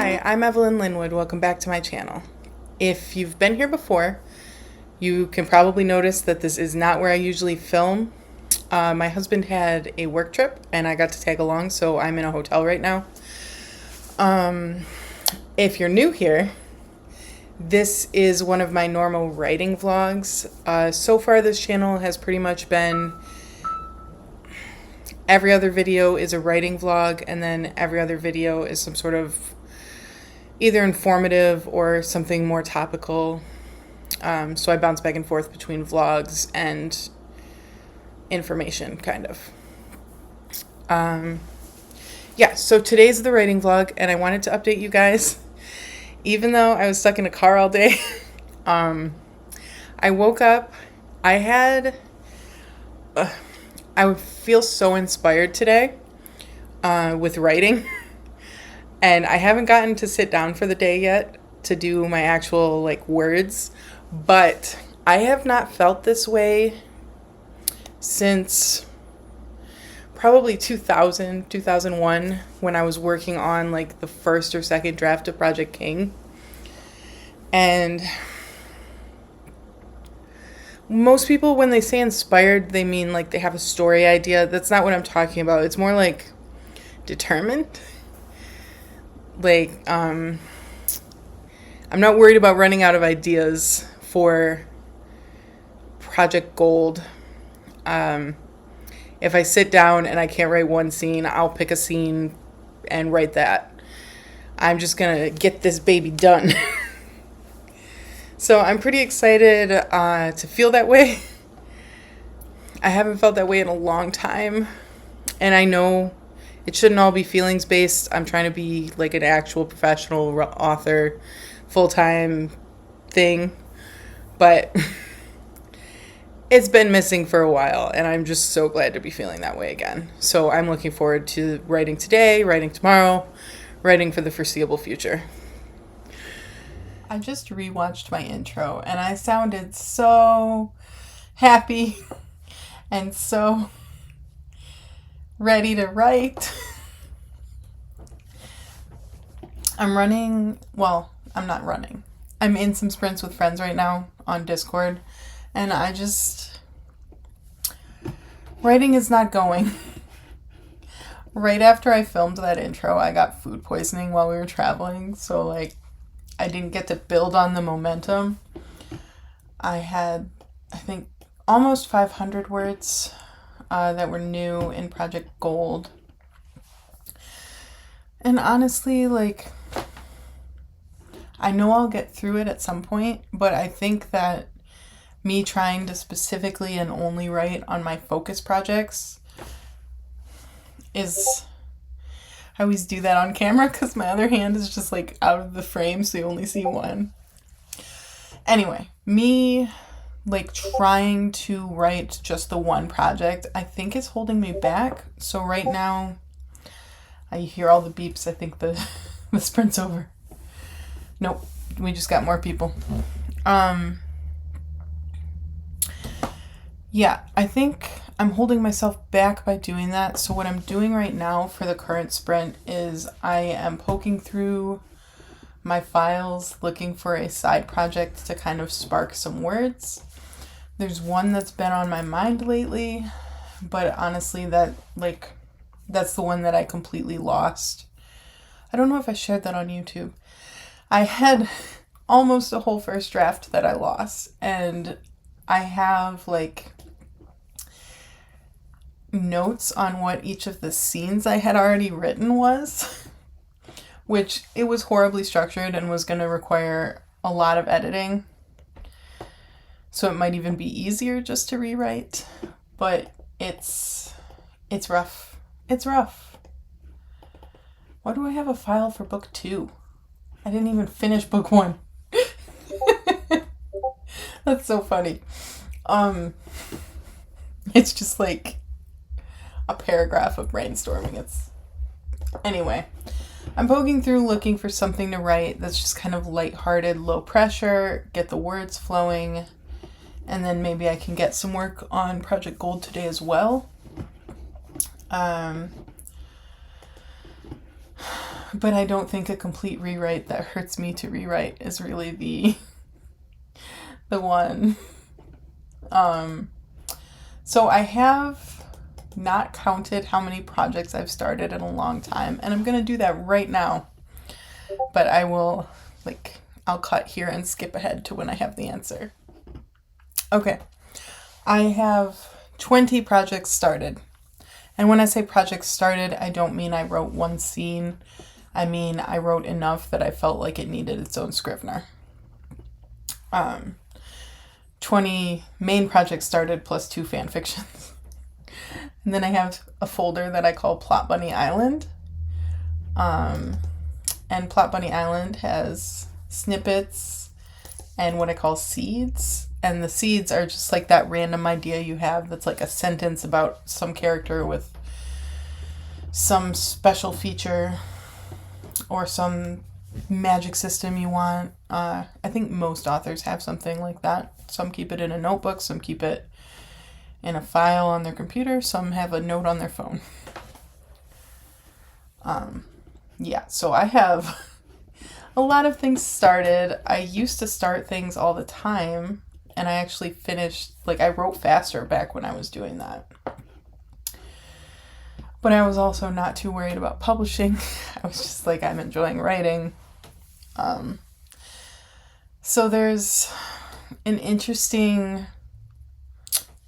Hi, I'm Evelyn Linwood. Welcome back to my channel. If you've been here before, you can probably notice that this is not where I usually film. My husband had a work trip and I got to tag along, so I'm in a hotel right now. If you're new here, this is one of my normal writing vlogs. So far this channel has pretty much been every other video is a writing vlog, and then every other video is some sort of either informative or something more topical. So I bounce back and forth between vlogs and information, kind of. Yeah, so today's the writing vlog, and I wanted to update you guys. Even though I was stuck in a car all day, I woke up, I feel so inspired today with writing. And I haven't gotten to sit down for the day yet to do my actual words, but I have not felt this way since probably 2001 when I was working on the first or second draft of Project King. And most people, when they say inspired, they mean they have a story idea. That's not what I'm talking about. It's more determined. I'm not worried about running out of ideas for Project Gold. If I sit down and I can't write one scene, I'll pick a scene and write that. I'm just gonna get this baby done. So I'm pretty excited to feel that way. I haven't felt that way in a long time, and I know it shouldn't all be feelings based. I'm trying to be an actual professional author, full-time thing, but it's been missing for a while, and I'm just so glad to be feeling that way again. So I'm looking forward to writing today, writing tomorrow, writing for the foreseeable future. I just rewatched my intro, and I sounded so happy and so ready to write. I'm not running. I'm in some sprints with friends right now on Discord, and writing is not going. Right after I filmed that intro, I got food poisoning while we were traveling, so I didn't get to build on the momentum. I had, I think, almost 500 words that were new in Project Gold. And honestly, I know I'll get through it at some point, but I think that me trying to specifically and only write on my focus projects I always do that on camera because my other hand is just out of the frame, so you only see one. Anyway, me trying to write just the one project, I think is holding me back. So right now, I hear all the beeps. I think the sprint's over. Nope, we just got more people. Yeah, I think I'm holding myself back by doing that. So what I'm doing right now for the current sprint is I am poking through my files looking for a side project to kind of spark some words. There's one that's been on my mind lately, but honestly that's the one that I completely lost. I don't know if I shared that on YouTube. I had almost a whole first draft that I lost, and I have notes on what each of the scenes I had already written was, which it was horribly structured and was going to require a lot of editing. So it might even be easier just to rewrite, but it's rough. It's rough. Why do I have a file for book 2? I didn't even finish book 1. That's so funny. It's just a paragraph of brainstorming. Anyway, I'm poking through looking for something to write that's just kind of lighthearted, low pressure, get the words flowing, and then maybe I can get some work on Project Gold today as well. But I don't think a complete rewrite that hurts me to rewrite is really the one. So I have not counted how many projects I've started in a long time, and I'm going to do that right now. But I will, I'll cut here and skip ahead to when I have the answer. Okay. I have 20 projects started. And when I say projects started, I don't mean I wrote one scene. I mean, I wrote enough that I felt like it needed its own Scrivener. 20 main projects started plus 2 fan fictions. And then I have a folder that I call Plot Bunny Island. And Plot Bunny Island has snippets and what I call seeds. And the seeds are just like that random idea you have that's like a sentence about some character with some special feature or some magic system you want. I think most authors have something like that. Some keep it in a notebook, some keep it in a file on their computer, some have a note on their phone. So I have a lot of things started. I used to start things all the time, and I actually finished, I wrote faster back when I was doing that. But I was also not too worried about publishing. I was just I'm enjoying writing. So there's an interesting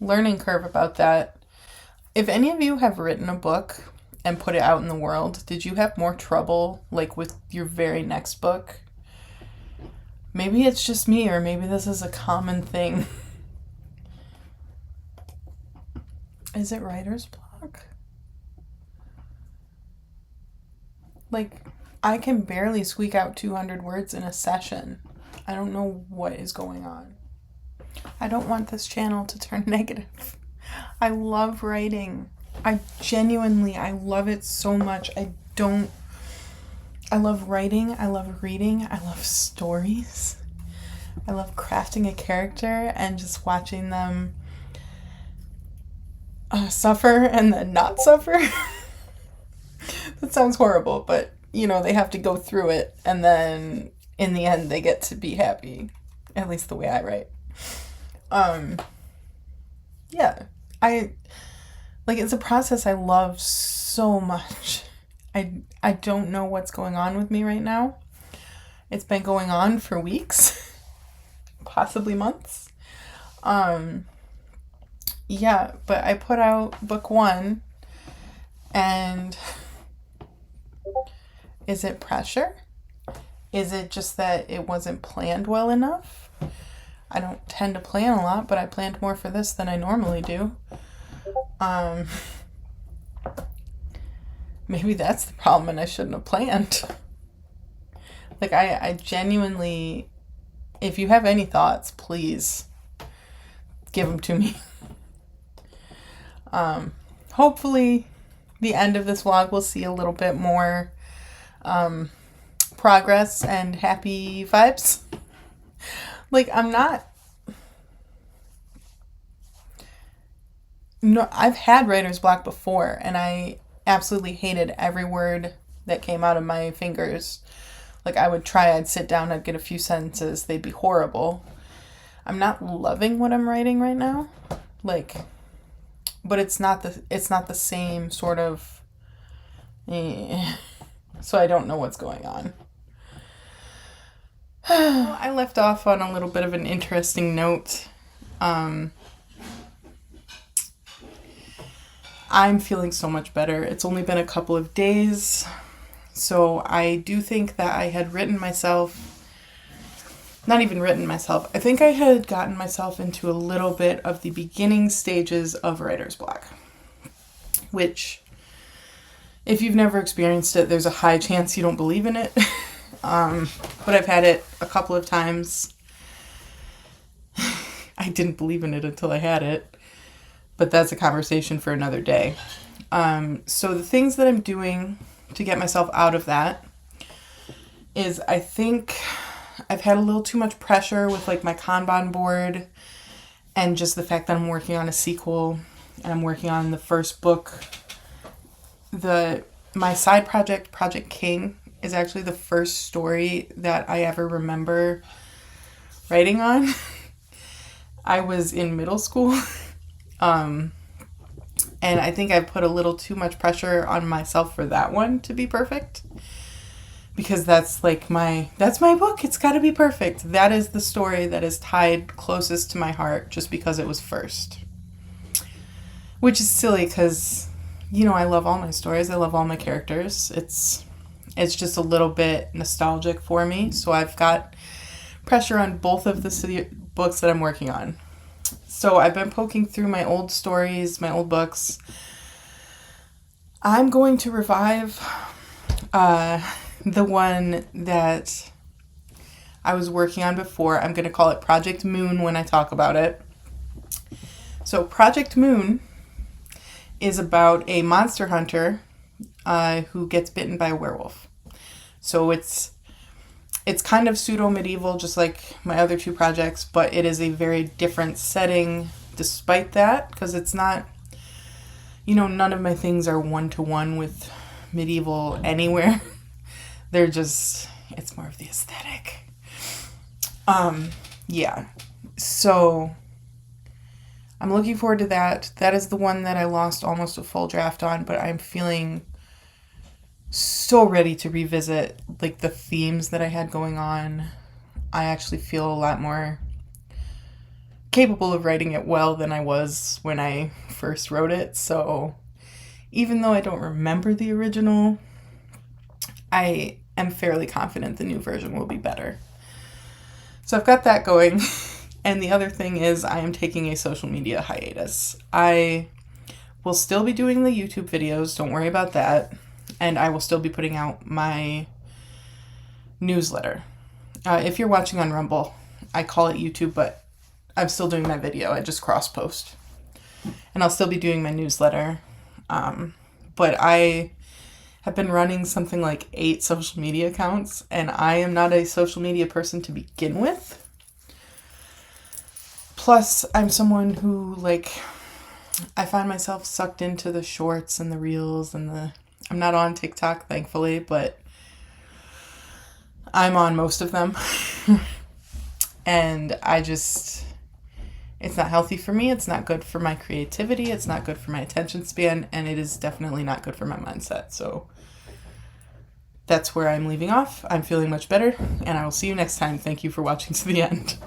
learning curve about that. If any of you have written a book and put it out in the world, did you have more trouble with your very next book? Maybe it's just me, or maybe this is a common thing. Is it writer's block? I can barely squeak out 200 words in a session. I don't know what is going on. I don't want this channel to turn negative. I love writing. I love it so much. I love writing. I love reading. I love stories. I love crafting a character and just watching them suffer and then not suffer. That sounds horrible, but they have to go through it, and then in the end they get to be happy. At least the way I write. It's a process I love so much. I don't know what's going on with me right now. It's been going on for weeks, possibly months. But I put out book 1, and is it pressure? Is it just that it wasn't planned well enough? I don't tend to plan a lot, but I planned more for this than I normally do. Maybe that's the problem and I shouldn't have planned. I genuinely, if you have any thoughts, please give them to me. Hopefully the end of this vlog will see a little bit more progress and happy vibes. I've had writer's block before, and I absolutely hated every word that came out of my fingers. I'd sit down, I'd get a few sentences, they'd be horrible. I'm not loving what I'm writing right now. But it's not the same sort of, so I don't know what's going on. I left off on a little bit of an interesting note. I'm feeling so much better. It's only been a couple of days, so I do think that I had not even written myself. I think I had gotten myself into a little bit of the beginning stages of writer's block, which, if you've never experienced it, there's a high chance you don't believe in it. But I've had it a couple of times. I didn't believe in it until I had it, but that's a conversation for another day. So the things that I'm doing to get myself out of that is, I think I've had a little too much pressure with my Kanban board and just the fact that I'm working on a sequel and I'm working on the first book. My side project, Project King, is actually the first story that I ever remember writing on. I was in middle school, and I think I put a little too much pressure on myself for that one to be perfect. Because that's my book. It's got to be perfect. That is the story that is tied closest to my heart just because it was first. Which is silly because, I love all my stories. I love all my characters. It's just a little bit nostalgic for me. So I've got pressure on both of the books that I'm working on. So I've been poking through my old stories, my old books. I'm going to revive the one that I was working on before. I'm going to call it Project Moon when I talk about it. So Project Moon is about a monster hunter who gets bitten by a werewolf. So it's kind of pseudo-medieval, just like my other two projects, but it is a very different setting despite that, because it's not, none of my things are one-to-one with medieval anywhere. They're just, it's more of the aesthetic. Yeah. So I'm looking forward to that. That is the one that I lost almost a full draft on, but I'm feeling so ready to revisit like the themes that I had going on. I actually feel a lot more capable of writing it well than I was when I first wrote it. So even though I don't remember the original, I am fairly confident the new version will be better. So I've got that going. And the other thing is I am taking a social media hiatus. I will still be doing the YouTube videos. Don't worry about that. And I will still be putting out my newsletter. If you're watching on Rumble, I call it YouTube, but I'm still doing my video. I just cross-post. And I'll still be doing my newsletter. But I have been running something like 8 social media accounts, and I am not a social media person to begin with. Plus, I'm someone who, I find myself sucked into the shorts and the reels and I'm not on TikTok, thankfully, but I'm on most of them. And it's not healthy for me. It's not good for my creativity. It's not good for my attention span. And it is definitely not good for my mindset. So that's where I'm leaving off. I'm feeling much better. And I will see you next time. Thank you for watching to the end.